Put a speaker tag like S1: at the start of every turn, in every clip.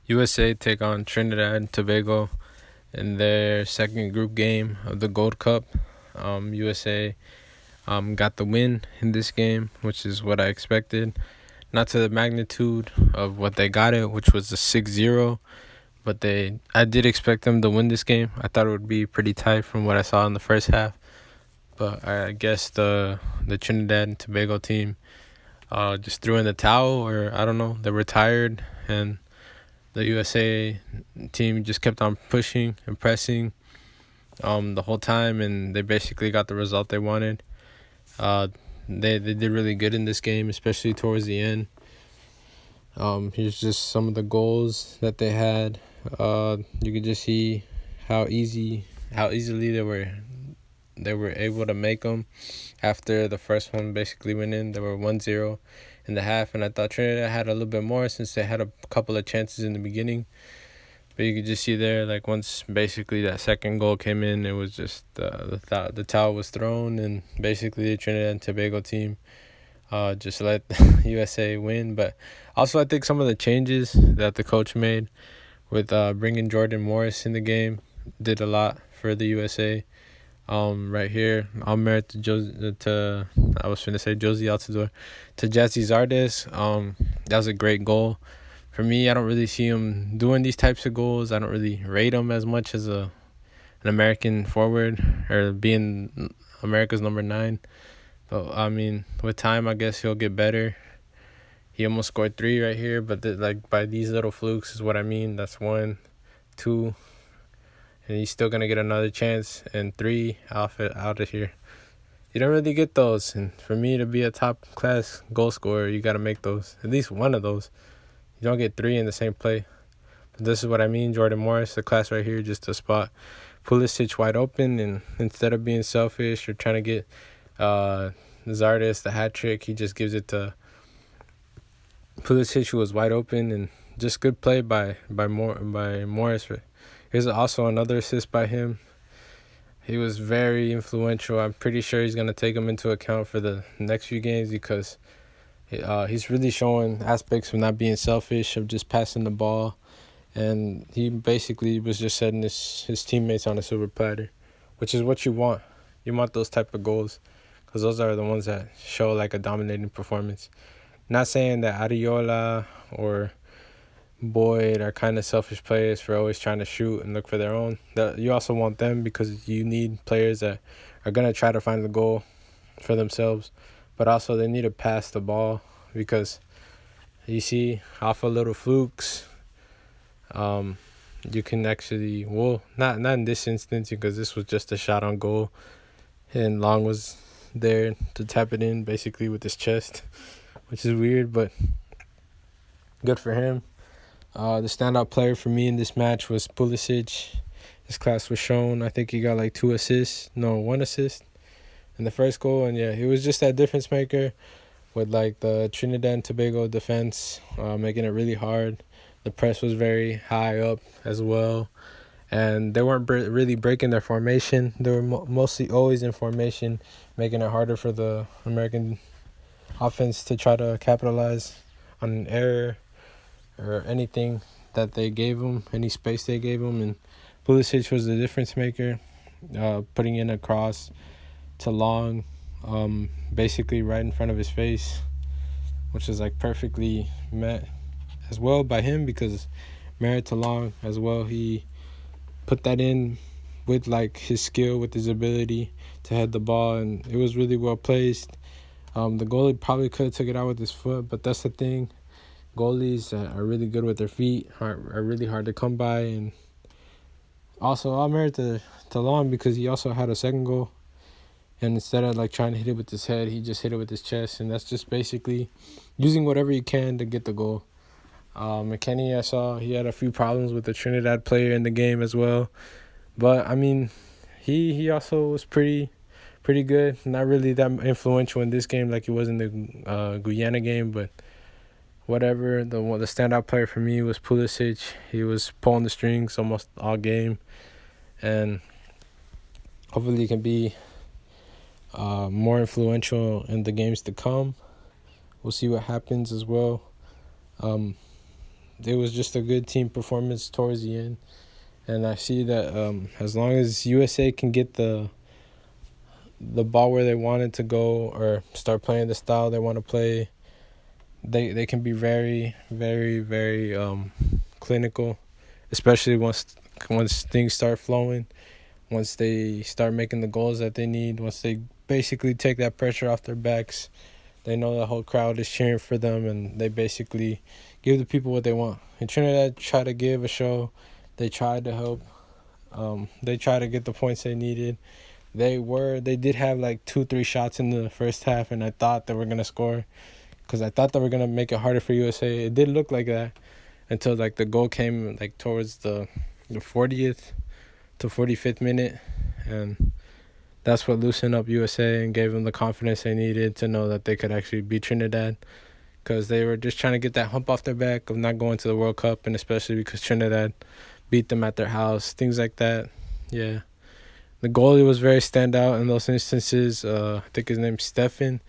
S1: USA take on Trinidad Tobago in their second group game of the Gold Cup. USA got the win in this game, which is what I expected. Not to the magnitude of what they got it, which was a 6-0, but I did expect them to win this game. I thought it would be pretty tight from what I saw in the first half, but I guess the Trinidad and Tobago team just threw in the towel, or I don't know, they were tired, and the USA team just kept on pushing and pressing the whole time, and they basically got the result they wanted. Uh, they did really good in this game, especially towards the end. Here's just some of the goals that they had. You could just see how easily they were able to make them. After the first one basically went in, they were 1-0 in the half, and I thought Trinidad had a little bit more since they had a couple of chances in the beginning. But you could just see there, like, once basically that second goal came in, it was just the towel was thrown, and basically the Trinidad and Tobago team just let USA win. But also, I think some of the changes that the coach made with bringing Jordan Morris in the game did a lot for the USA. Right here, I'll merit to I was finna say Josie Altidore, to Jazzy Zardes. That was a great goal. For me, I don't really see him doing these types of goals. I don't really rate him as much as an American forward, or being America's number 9. But I mean, with time, I guess he'll get better. He almost scored 3 right here, but like, by these little flukes is what I mean. That's 1, 2, and he's still gonna get another chance, and 3 out of here. You don't really get those, and for me to be a top class goal scorer, you gotta make those, at least one of those. You don't get 3 in the same play. But this is what I mean. Jordan Morris, the class right here, just to spot Pulisic wide open, and instead of being selfish or trying to get Zardes the hat trick, he just gives it to Pulisic, who was wide open, and just good play by Morris. Here's also another assist by him. He was very influential. I'm pretty sure he's gonna take him into account for the next few games, because he's really showing aspects of not being selfish, of just passing the ball, and he basically was just setting his teammates on a silver platter, which is what you want. You want those type of goals, because those are the ones that show like a dominating performance. Not saying that Arriola or Boyd are kind of selfish players for always trying to shoot and look for their own. You also want them, because you need players that are going to try to find the goal for themselves, but also they need to pass the ball, because you see, off of little flukes, you can actually, well, not in this instance, because this was just a shot on goal, and Long was there to tap it in basically with his chest, which is weird, but good for him. The standout player for me in this match was Pulisic. His class was shown. I think he got like 1 assist in the first goal, and yeah, he was just that difference maker with like the Trinidad and Tobago defense, making it really hard. The press was very high up as well, and they weren't really breaking their formation. They were mostly always in formation, making it harder for the American offense to try to capitalize on an error or anything that they gave him, any space they gave him. And Pulisic was the difference maker, putting in a cross to Long, basically right in front of his face, which is like perfectly met as well by him, because merit to Long as well. He put that in with like his skill, with his ability to head the ball, and it was really well placed. The goalie probably could have took it out with his foot, but that's the thing. Goalies are really good with their feet, are really hard to come by. And also, I'll merit to Long, because he also had a second goal, and instead of like trying to hit it with his head, he just hit it with his chest, and that's just basically using whatever you can to get the goal. McKennie, I saw he had a few problems with the Trinidad player in the game as well, but I mean, he also was pretty good. Not really that influential in this game like he was in the Guyana game, but whatever. The standout player for me was Pulisic. He was pulling the strings almost all game, and hopefully he can be more influential in the games to come. We'll see what happens as well. it was just a good team performance towards the end. And I see that as long as USA can get the ball where they want it to go or start playing the style they want to play, they can be very, very, very clinical, especially once things start flowing, once they start making the goals that they need, once they basically take that pressure off their backs. They know the whole crowd is cheering for them, and they basically give the people what they want. And Trinidad tried to give a show. They tried to help. They tried to get the points they needed. They did have like 2-3 shots in the first half, and I thought they were gonna score because I thought they were gonna make it harder for USA. It did look like that until like the goal came like towards the 40th to 45th minute, and that's what loosened up USA and gave them the confidence they needed to know that they could actually beat Trinidad, because they were just trying to get that hump off their back of not going to the World Cup, and especially because Trinidad beat them at their house, things like that. Yeah. The goalie was very standout in those instances. I think his name's Stefan.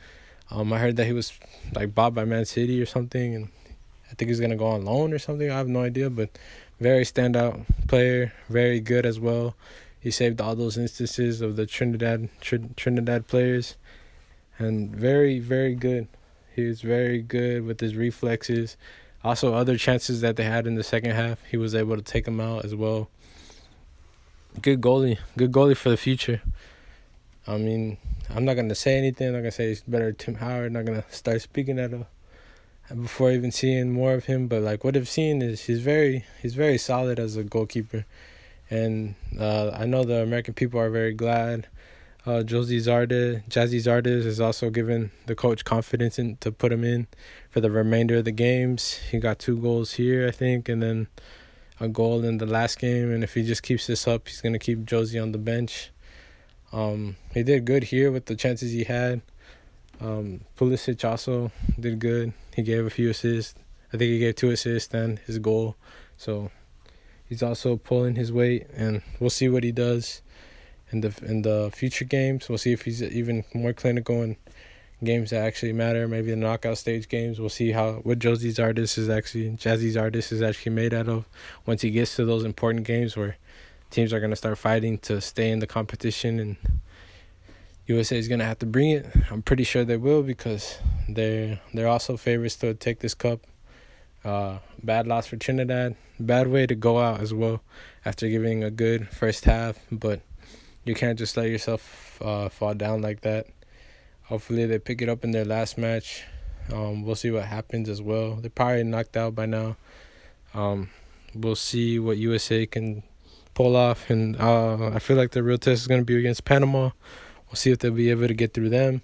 S1: I heard that he was like bought by Man City or something, and I think he's gonna go on loan or something. I have no idea, but very standout player, very good as well. He saved all those instances of the Trinidad players, and very, very good. He was very good with his reflexes. Also, other chances that they had in the second half, he was able to take them out as well. Good goalie for the future. I mean, I'm not gonna say anything. I'm not gonna say he's better than Tim Howard. I'm not gonna start speaking at him before even seeing more of him. But like what I've seen is he's very solid as a goalkeeper, and I know the American people are very glad. Jazzy Zardes is also giving the coach confidence to put him in for the remainder of the games. He got 2 goals here, I think, and then a goal in the last game. And if he just keeps this up, he's going to keep Josie on the bench. He did good here with the chances he had. Pulisic also did good. He gave a few assists. I think he gave 2 assists and his goal. So he's also pulling his weight, and we'll see what he does in the future games. We'll see if he's even more clinical in games that actually matter, maybe the knockout stage games. We'll see what Jazzy Zardes is actually made out of once he gets to those important games where teams are going to start fighting to stay in the competition, and USA is going to have to bring it. I'm pretty sure they will, because they're also favorites to take this cup. Bad loss for Trinidad. Bad way to go out as well after giving a good first half, but you can't just let yourself fall down like that. Hopefully they pick it up in their last match. We'll see what happens as well. They're probably knocked out by now. We'll see what USA can pull off. And I feel like the real test is going to be against Panama. We'll see if they'll be able to get through them.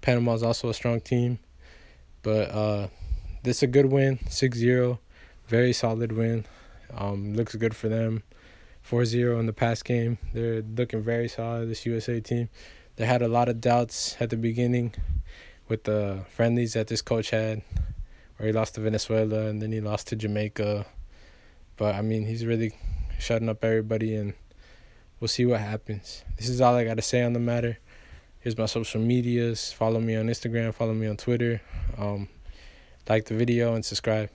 S1: Panama is also a strong team. But this is a good win, 6-0. Very solid win. Looks good for them. 4-0 in the past game. They're looking very solid, this USA team. They had a lot of doubts at the beginning with the friendlies that this coach had, where he lost to Venezuela and then he lost to Jamaica. But, I mean, he's really shutting up everybody, and we'll see what happens. This is all I got to say on the matter. Here's my social medias. Follow me on Instagram. Follow me on Twitter. Like the video and subscribe.